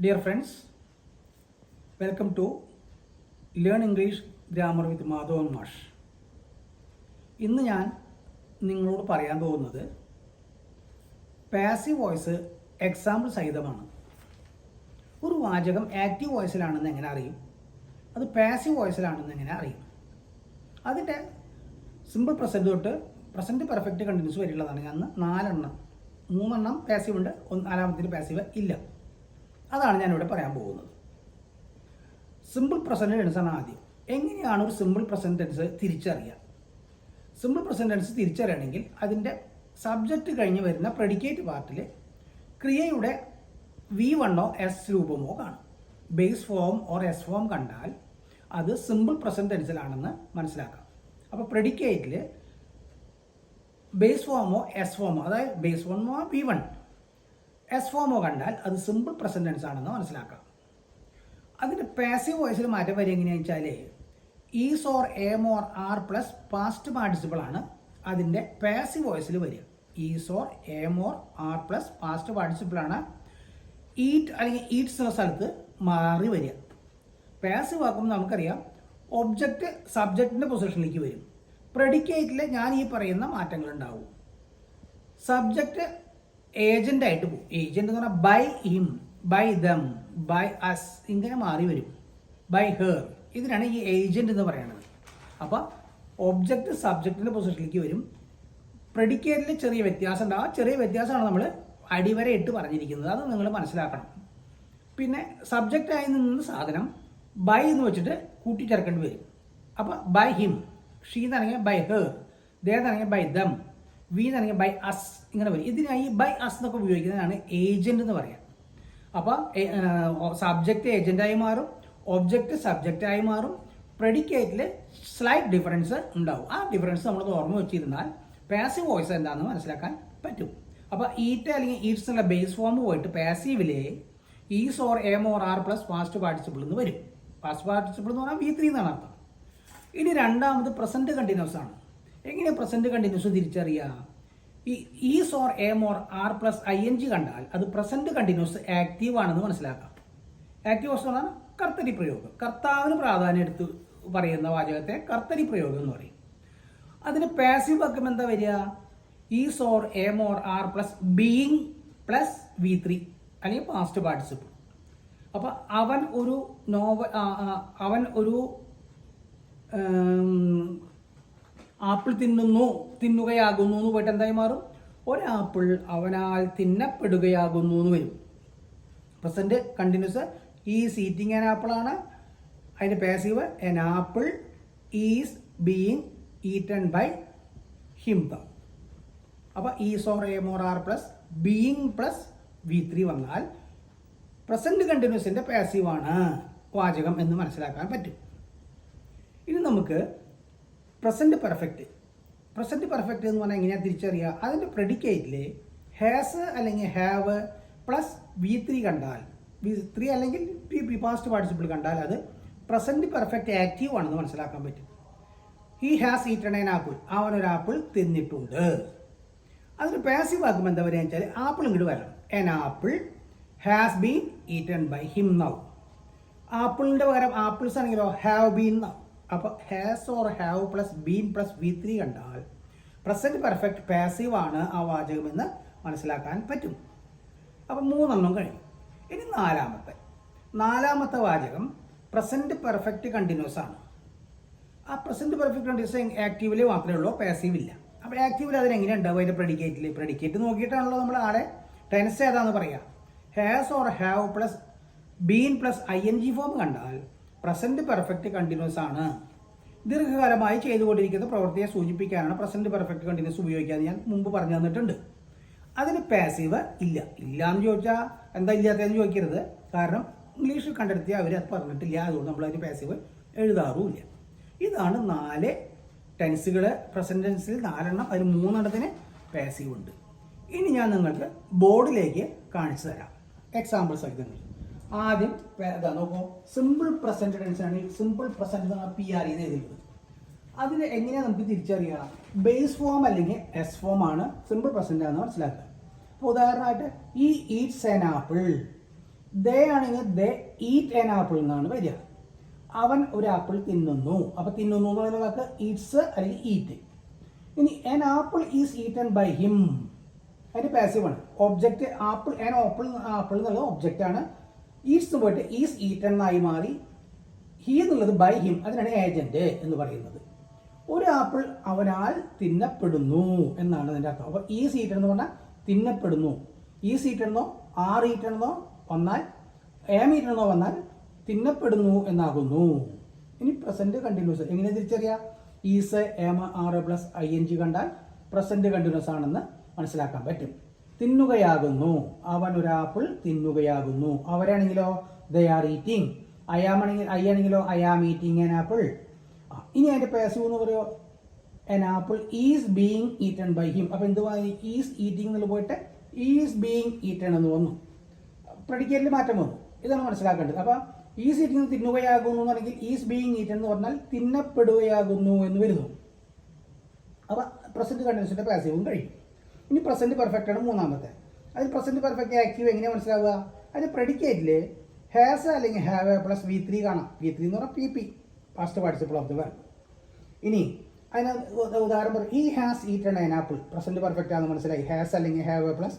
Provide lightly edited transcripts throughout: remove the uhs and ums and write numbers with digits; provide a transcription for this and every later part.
Dear friends, welcome to Learn English Grammar with Madhavan Mash. ഇന്ന് ഞാൻ നിങ്ങളോട് പറയാൻ പോകുന്നത് പാസീവ് വോയിസ് എക്സാമ്പിൾ സഹിതമാണ്. ഒരു വാചകം ആക്റ്റീവ് വോയിസിലാണെന്ന് എങ്ങനെ അറിയും? അത് പാസീവ് വോയിസിലാണെന്ന് എങ്ങനെ അറിയും? അതിൻ്റെ സിമ്പിൾ പ്രസൻറ്റ് തൊട്ട് പ്രസൻറ്റ് പെർഫെക്റ്റ് കണ്ടിന്യൂസ് വരെയുള്ളതാണ്. ഞാൻ 3 പാസീവ് ഉണ്ട്, 4 പാസീവ് ഇല്ല. അതാണ് ഞാനിവിടെ പറയാൻ പോകുന്നത്. സിമ്പിൾ പ്രസൻറ്റ് ടെൻസ് ആണ് ആദ്യം. എങ്ങനെയാണ് ഒരു സിമ്പിൾ പ്രസൻറ്റ് ടെൻസ് തിരിച്ചറിയുക? സിമ്പിൾ പ്രസൻറ്റ് ടെൻസ് തിരിച്ചറിയണമെങ്കിൽ അതിൻ്റെ സബ്ജക്റ്റ് കഴിഞ്ഞ് വരുന്ന പ്രെഡിക്കേറ്റ് പാർട്ടിൽ ക്രിയയുടെ V1 S രൂപമോ കാണും. Base form or S form കണ്ടാൽ അത് സിമ്പിൾ പ്രസൻറ്റ് ടെൻസിലാണെന്ന് മനസ്സിലാക്കാം. അപ്പോൾ പ്രെഡിക്കേറ്റിൽ ബേസ് ഫോമോ എസ് ഫോമോ, അതായത് ബേസ് ഫോമോ V1 എസ് ഫോമോ കണ്ടാൽ അത് സിമ്പിൾ പ്രസൻറ്റ് ടെൻസ് ആണെന്ന് മനസ്സിലാക്കാം. അതിൻ്റെ പാസീവ് വോയിസിൽ മാറ്റം വരിക എങ്ങനെയാണെന്ന് വെച്ചാൽ is or am or are plus past participle ആണ് അതിൻ്റെ പാസീവ് വോയിസിൽ വരിക. Is or am or are plus past participle ആണ് ഈറ്റ് അല്ലെങ്കിൽ ഈറ്റ്സ് എന്ന സ്ഥലത്ത് മാറി വരിക. പാസീവ് ആക്കുമ്പോൾ നമുക്കറിയാം ഒബ്ജക്റ്റ് സബ്ജക്റ്റിൻ്റെ പൊസിഷനിലേക്ക് വരും. പ്രെഡിക്കേറ്റിൽ ഞാൻ ഈ പറയുന്ന മാറ്റങ്ങൾ ഉണ്ടാവും. സബ്ജക്റ്റ് ഏജൻ്റായിട്ട് പോകും. ഏജൻ്റ് എന്ന് പറഞ്ഞാൽ by him, by them, by us ഇങ്ങനെ മാറി വരും. ബൈ ഹെർ, ഇതിനാണ് ഈ ഏജന്റ് എന്ന് പറയുന്നത്. അപ്പോൾ ഒബ്ജക്റ്റ് സബ്ജക്റ്റിൻ്റെ പൊസിഷനിലേക്ക് വരും. പ്രെഡിക്കേറ്റിൽ ചെറിയ വ്യത്യാസം ഉണ്ടാവും. ആ ചെറിയ വ്യത്യാസമാണ് നമ്മൾ അടിവരെ ഇട്ട് പറഞ്ഞിരിക്കുന്നത്. അത് നിങ്ങൾ മനസ്സിലാക്കണം. പിന്നെ സബ്ജക്റ്റായി നിന്ന് സാധനം ബൈ എന്ന് വെച്ചിട്ട് കൂട്ടിച്ചേർക്കേണ്ടി വരും. അപ്പോൾ ബൈ ഹിം, ഷീ എന്നാണെങ്കിൽ ബൈ ഹെർ, ദേ എന്നാണെങ്കിൽ ബൈ ദം, വി എന്നാണെങ്കിൽ ബൈ അസ് ഇങ്ങനെ വരും. ഇതിനായി ബൈ അസ് എന്നൊക്കെ ഉപയോഗിക്കുന്നതാണ് ഏജന്റ് എന്ന് പറയാം. അപ്പോൾ സബ്ജക്റ്റ് ഏജന്റായി മാറും, ഒബ്ജക്റ്റ് സബ്ജക്റ്റായി മാറും. പ്രെഡിക്കേറ്റിൽ സ്ലൈറ്റ് ഡിഫറൻസ് ഉണ്ടാവും. ആ ഡിഫറൻസ് നമ്മൾ ഓർമ്മ വെച്ചിരുന്നാൽ പാസീവ് വോയിസ് എന്താണെന്ന് മനസ്സിലാക്കാൻ പറ്റും. അപ്പോൾ ഈറ്റ് അല്ലെങ്കിൽ ഈറ്റ്സ് എന്നുള്ള ബേസ് ഫോം പോയിട്ട് പാസീവിലെ is or am or are plus past participle എന്ന് വരും. പാസ്റ്റ് പാർട്ടിസിപ്പിൾ എന്ന് പറഞ്ഞാൽ V3 എന്നാണ് അർത്ഥം. ഇനി രണ്ടാമത് പ്രസന്റ് കണ്ടിന്യൂസ് ആണ്. എങ്ങനെ പ്രസന്റ് കണ്ടിന്യൂസ് തിരിച്ചറിയുക? ഈ is or am or are plus ING കണ്ടാൽ അത് പ്രസന്റ് കണ്ടിന്യൂസ് ആക്റ്റീവ് ആണെന്ന് മനസ്സിലാക്കാം. ആക്റ്റീവ് വോയിസ് എന്ന് പറഞ്ഞാൽ കർത്തരി പ്രയോഗം. കർത്താവിന് പ്രാധാന്യം എടുത്ത് പറയുന്ന വാചകത്തെ കർത്തരി പ്രയോഗം എന്ന് പറയും. അതിന് പാസീവ് വാക്യം എന്താ വരിക? Is or am or are plus being plus V3 അല്ലെങ്കിൽ പാസ്റ്റ് പാർട്ടിസിപ്പിൾ. അപ്പോൾ അവൻ ഒരു ആപ്പിൾ തിന്നുകയാകുന്നു എന്ന് പോയിട്ട് എന്തായി മാറും? ഒരാപ്പിൾ അവനാൽ തിന്നപ്പെടുകയാകുന്നു എന്ന് വരും. Present continuous is eating an apple ആണ്. അതിൻ്റെ passive an apple is being eaten by him. അപ്പോൾ is or am or are plus being plus V3 വന്നാൽ പ്രസന്റ് കണ്ടിന്യൂസിൻ്റെ പാസീവാണ് വാചകം എന്ന് മനസ്സിലാക്കാൻ പറ്റും. ഇനി നമുക്ക് പ്രസന്റ് പെർഫെക്റ്റ് എന്ന് പറഞ്ഞാൽ എങ്ങനെയാണ് തിരിച്ചറിയുക? അതിൻ്റെ പ്രെഡിക്കേറ്റിൽ ഹാസ് അല്ലെങ്കിൽ ഹാവ് പ്ലസ് V3 കണ്ടാൽ, V3 അല്ലെങ്കിൽ പാസ്റ്റ് പാർട്ടിസിപ്പിൾ കണ്ടാൽ അത് പ്രസന്റ് പെർഫെക്റ്റ് ആക്റ്റീവ് ആണെന്ന് മനസ്സിലാക്കാൻ പറ്റും. He has eaten an apple, അവനൊരു ആപ്പിൾ തിന്നിട്ടുണ്ട്. അതിന് പാസീവ് ആക്കുമ്പോൾ എന്താ പറയുക വെച്ചാൽ ആപ്പിൾ ഇങ്ങോട്ട് വരണം. An apple has been eaten by him now. ആപ്പിളിൻ്റെ പകരം ആപ്പിൾസ് ആണെങ്കിലോ ഹാവ് ബീൻ നൗ. അപ്പോൾ has or have plus been plus V3 കണ്ടാൽ പ്രസന്റ് പെർഫെക്റ്റ് പാസീവ് ആണ് ആ വാചകം എന്ന് മനസ്സിലാക്കാൻ പറ്റും. അപ്പം 3 കഴിഞ്ഞു. ഇനി നാലാമത്തെ വാചകം പ്രസന്റ് പെർഫെക്റ്റ് കണ്ടിന്യൂസ് ആണ്. ആ പ്രസന്റ് പെർഫെക്റ്റ് കണ്ടിന്യൂസ് ആക്റ്റീവിൽ മാത്രമേ ഉള്ളൂ, പാസീവ് ഇല്ല. അപ്പോൾ ആക്റ്റീവിൽ അതിനെങ്ങനെയാണ് ഉണ്ടാവും? അതിൻ്റെ പ്രെഡിക്കേറ്റ് നോക്കിയിട്ടാണല്ലോ നമ്മൾ ആടെ ടെൻസ് ഏതാന്ന് പറയുക. Has or have plus been plus ING form കണ്ടാൽ പ്രസന്റ് പെർഫെക്റ്റ് കണ്ടിന്യൂസ് ആണ്. ദീർഘകാലമായി ചെയ്തുകൊണ്ടിരിക്കുന്ന പ്രവൃത്തിയെ സൂചിപ്പിക്കാനാണ് പ്രസന്റ് പെർഫെക്റ്റ് കണ്ടിന്യൂസ് ഉപയോഗിക്കാമെന്ന് ഞാൻ മുമ്പ് പറഞ്ഞു തന്നിട്ടുണ്ട്. അതിന് പാസീവ് ഇല്ല. എന്ന് ചോദിച്ചാൽ എന്താ ഇല്ലാത്തതെന്ന് ചോദിക്കരുത്. കാരണം ഇംഗ്ലീഷിൽ കണ്ടെടുത്തിയാൽ അവർ അത് പറഞ്ഞിട്ടില്ല. അതുകൊണ്ട് നമ്മൾ അതിന് പാസീവ് എഴുതാറുമില്ല. ഇതാണ് 4 ടെൻസുകൾ. പ്രസന്റ് ടെൻസിൽ 4 അതിൽ 3 പാസീവ് ഉണ്ട്. ഇനി ഞാൻ നിങ്ങൾക്ക് ബോർഡിലേക്ക് കാണിച്ചു തരാം എക്സാമ്പിൾ സഹിതങ്ങൾ. ആദ്യം നോക്കൂ, സിമ്പിൾ പ്രസന്റ് ടെൻസ് ആണ്. സിമ്പിൾ പ്രസന്റ് എന്ന് പറഞ്ഞാൽ PRE എഴുതിയിട്ടുള്ളത്. അതിന് എങ്ങനെയാണ് നമുക്ക് തിരിച്ചറിയാം? ബേസ് ഫോം അല്ലെങ്കിൽ എസ് ഫോം ആണ് സിമ്പിൾ പ്രസന്റ് ആണെന്ന് മനസ്സിലാക്കുക. അപ്പോൾ ഉദാഹരണമായിട്ട് ഈ ഈറ്റ്സ് ആൻ ആപ്പിൾ, ദേ ആണെങ്കിൽ ദേ ഈറ്റ് ആൻ ആപ്പിൾ എന്നാണ് വരിക. അവൻ ഒരു ആപ്പിൾ തിന്നുന്നു. അപ്പൊ തിന്നുന്നു എന്ന് പറയുന്ന വാക്ക് ഈറ്റ്സ് അല്ലെങ്കിൽ ഈറ്റ്. ഇനി an apple is eaten by him, അതിന്റെ പാസീവ് ആണ്. ഒബ്ജക്റ്റ് ആപ്പിൾ, ആൻ ആപ്പിൾ എന്നുള്ളത് ഒബ്ജക്റ്റ് ആണ്. ഈറ്റ്സ് പോയിട്ട് ഈസ് ഈറ്റൻ എന്നായി മാറി. ഹി എന്നുള്ളത് ബൈ ഹിം, അതിനാണ് ഏജന്റ് എന്ന് പറയുന്നത്. ഒരു ആപ്പിൾ അവനാൽ തിന്നപ്പെടുന്നു എന്നാണ് അതിന്റെ അർത്ഥം. അപ്പൊ ഈസ് ഈറ്റൻ എന്ന് പറഞ്ഞാൽ തിന്നപ്പെടുന്നു. ഈസ് ഈറ്റൻ എന്നോ ആർ ഈറ്റൻ എന്നോ വന്നാൽ, ആം ഈറ്റൻ എന്നോ വന്നാൽ തിന്നപ്പെടുന്നു എന്നാകുന്നു. ഇനി പ്രസന്റ് കണ്ടിന്യൂസ് എങ്ങനെ തിരിച്ചറിയാം? Is am are plus I N G കണ്ടാൽ പ്രസന്റ് കണ്ടിന്യൂസ് ആണെന്ന് മനസ്സിലാക്കാൻ പറ്റും. തിന്നുകയാകുന്നു, അവൻ ഒരു ആപ്പിൾ തിന്നുകയാകുന്നു. അവരാണെങ്കിലോ ദേ ആർ ഈറ്റിംഗ്. ഐ ആണെങ്കിലോ I am eating an apple. ഇനി അതിന്റെ പാസീവ് എന്ന് പറയുമോ an apple is being eaten by him. അപ്പൊ എന്തുവാ? ഈസ് ഈറ്റിംഗ് എന്നുള്ള പോയിട്ട് ഈസ് ബീങ് ഈറ്റൺ എന്ന് വന്നു. പ്രെഡിക്കേറ്റിൽ മാറ്റം വന്നു. ഇതാണ് മനസ്സിലാക്കേണ്ടത്. അപ്പൊ ഈസ് ഈറ്റിംഗ് തിന്നുകയാകുന്നു അല്ലെങ്കിൽ ഈസ് ബീങ് ഈറ്റൺ എന്ന് പറഞ്ഞാൽ തിന്നപ്പെടുകയാകുന്നു എന്ന് വരുന്നു. അപ്പൊ പ്രസന്റ് കണ്ടിന്യൂസിന്റെ പാസീവും കഴിയും. ഇനി പ്രസന്റ് പെർഫെക്റ്റ് ആണ് മൂന്നാമത്തെ. അതിൽ പ്രസന്റ് പെർഫെക്റ്റ് ആക്റ്റീവ് എങ്ങനെ മനസ്സിലാവുക? അതിന് പ്രെഡിക്കേറ്റില് ഹാസ് അല്ലെങ്കിൽ ഹാവ് പ്ലസ് V3 കാണാം. V3 എന്ന് പറഞ്ഞാൽ PP, past participle of the verb. ഇനി അതിന് ഉദാഹരണം പറയും, ഈ has eaten an apple. Present perfect ആണെന്ന് മനസ്സിലായി. ഹാസ് അല്ലെങ്കിൽ ഹാവ് പ്ലസ്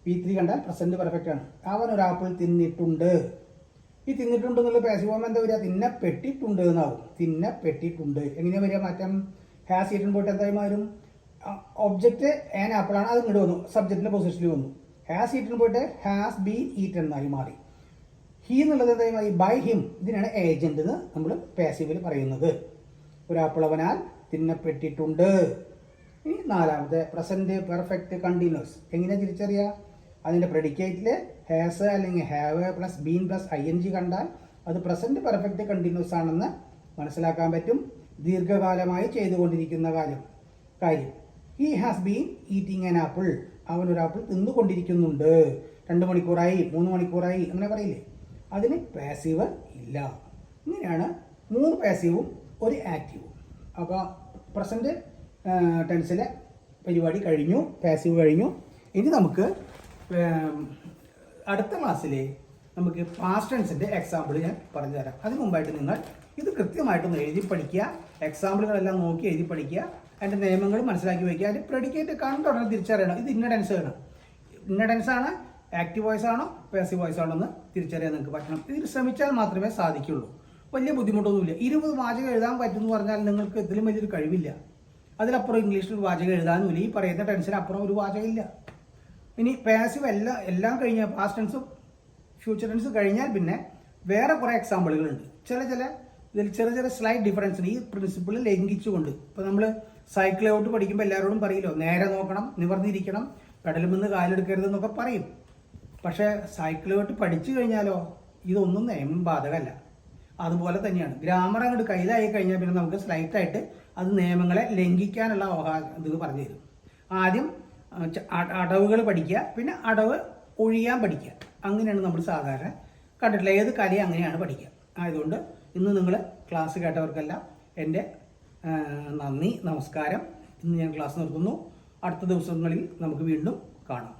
V3 കണ്ടാൽ പ്രസന്റ് പെർഫെക്റ്റ് ആണ്. അവൻ ഒരു ആപ്പിൾ തിന്നിട്ടുണ്ട്. ഈ തിന്നിട്ടുണ്ട് എന്നുള്ള പാസീവ് ഫോം എന്താ വരിക? തിന്നപ്പെട്ടിട്ടുണ്ട് എന്നാവും. തിന്നപ്പെട്ടിട്ടുണ്ട്. എങ്ങനെയാ വരിക മാറ്റം? ഹാസ് ഈറ്റൺ പോയിട്ട് എന്തായി മാറും? ഒബ്ജക്റ്റ് ആൻ ആപ്പിൾ ആണ്, അത് ഇങ്ങോട്ട് വന്നു, സബ്ജക്റ്റിന്റെ പൊസിഷനിൽ വന്നു. ഹാസ് ഈറ്റൺ പോയിട്ട് ഹാസ് ബീൻ ഈറ്റൺ എന്നായി മാറി. ഹി എന്നുള്ളത് എന്തായി മാറി? By him. ഇതിനാണ് ഏജന്റ് എന്ന് നമ്മൾ പാസീവിൽ പറയുന്നത്. ഒരു ആപ്പിൾ അവനാൽ തിന്നപ്പെട്ടിട്ടുണ്ട്. ഇനി നാലാമത്തെ പ്രസന്റ് പെർഫെക്റ്റ് കണ്ടിന്യൂസ് എങ്ങനെ തിരിച്ചറിയുക? അതിന്റെ പ്രെഡിക്കേറ്റില് ഹാസ് അല്ലെങ്കിൽ have plus been plus ING കണ്ടാൽ അത് പ്രസന്റ് പെർഫെക്റ്റ് കണ്ടിന്യൂസ് ആണെന്ന് മനസ്സിലാക്കാൻ പറ്റും. ദീർഘകാലമായി ചെയ്തുകൊണ്ടിരിക്കുന്ന കാര്യം. He has been eating an apple. അവൻ ഒരു ആപ്പിൾ തിന്നുകൊണ്ടിരിക്കുന്നുണ്ട്. 2 മണിക്കൂറായി, 3 മണിക്കൂറായി, അങ്ങനെ പറയില്ലേ? അതിന് പാസീവ് ഇല്ല. ഇങ്ങനെയാണ് 3 പാസീവും ഒരു ആക്റ്റീവും. അപ്പോൾ പ്രസന്റ് ടെൻസിലെ പരിപാടി കഴിഞ്ഞു, പാസീവ് കഴിഞ്ഞു. ഇനി നമുക്ക് അടുത്ത ക്ലാസ്സിൽ നമുക്ക് പാസ്റ്റ് ടെൻസിന്റെ എക്സാമ്പിൾ ഞാൻ പറഞ്ഞു തരാം. അതിന് മുമ്പായിട്ട് നിങ്ങൾ ഇത് കൃത്യമായിട്ടൊന്ന് എഴുതി പഠിക്കുക. എക്സാമ്പിളുകളെല്ലാം നോക്കി എഴുതി പഠിക്കുക. അതിൻ്റെ നിയമങ്ങൾ മനസ്സിലാക്കി വയ്ക്കുക. അതിൻ്റെ പ്രെഡിക്കേറ്റ് കണ്ട ഉടനെ തിരിച്ചറിയണം. ഇത് ഇന്ന ടെൻസ് ആണ്, ഇന്ന ടെൻസ് ആണ്, ആക്റ്റീവ് വോയിസ് ആണോ പാസീവ് വോയിസ് ആണോ എന്ന് തിരിച്ചറിയാൻ നിങ്ങൾക്ക് പറ്റണം. ഇതിൽ ശ്രമിച്ചാൽ മാത്രമേ സാധിക്കുള്ളൂ. വലിയ ബുദ്ധിമുട്ടൊന്നുമില്ല. 20 വാചകം എഴുതാൻ പറ്റുമെന്ന് പറഞ്ഞാൽ നിങ്ങൾക്ക് ഇതിലും വലിയൊരു കഴിവില്ല. അതിലപ്പുറം ഇംഗ്ലീഷിൽ ഒരു വാചകം എഴുതാനുമില്ല. ഈ പറയുന്ന ടെൻസിനപ്പുറം ഒരു വാചകം ഇല്ല. ഇനി പാസീവ് എല്ലാം കഴിഞ്ഞാൽ പാസ്റ്റ് ടെൻസും ഫ്യൂച്ചർ ടെൻസും കഴിഞ്ഞാൽ പിന്നെ വേറെ കുറേ എക്സാമ്പിളുകളുണ്ട്. ഇതിൽ ചെറിയ സ്ലൈറ്റ് ഡിഫറൻസ് ഉണ്ട്. ഈ പ്രിൻസിപ്പിൾ ലംഘിച്ചുകൊണ്ട് ഇപ്പോൾ നമ്മൾ സൈക്കിൾ ഔട്ട് പഠിക്കുമ്പോൾ എല്ലാവരോടും പറയില്ലോ, നേരെ നോക്കണം, നിവർന്നിരിക്കണം, പെടലുമെന്ന് കാലെടുക്കരുത് എന്നൊക്കെ പറയും. പക്ഷേ സൈക്കിൾ ഔട്ട് പഠിച്ചു കഴിഞ്ഞാലോ ഇതൊന്നും നിയമം ബാധകമല്ല. അതുപോലെ തന്നെയാണ് ഗ്രാമർ അങ്ങോട്ട് കയ്യിലായി കഴിഞ്ഞാൽ പിന്നെ നമുക്ക് സ്ലൈറ്റായിട്ട് അത് നിയമങ്ങളെ ലംഘിക്കാനുള്ള ഇത് പറഞ്ഞു തരും. ആദ്യം അടവുകൾ പഠിക്കുക, പിന്നെ അടവ് ഒഴിയാൻ പഠിക്കുക. അങ്ങനെയാണ് നമ്മൾ സാധാരണ കണ്ടിട്ടില്ല. ഏത് കലയും അങ്ങനെയാണ് പഠിക്കുക. ആയതുകൊണ്ട് ഇന്ന് നിങ്ങൾ ക്ലാസ് കേട്ടവർക്കെല്ലാം എൻ്റെ നന്ദി, നമസ്കാരം. ഇന്ന് ഞാൻ ക്ലാസ് നിർത്തുന്നു. അടുത്ത ദിവസങ്ങളിൽ നമുക്ക് വീണ്ടും കാണാം.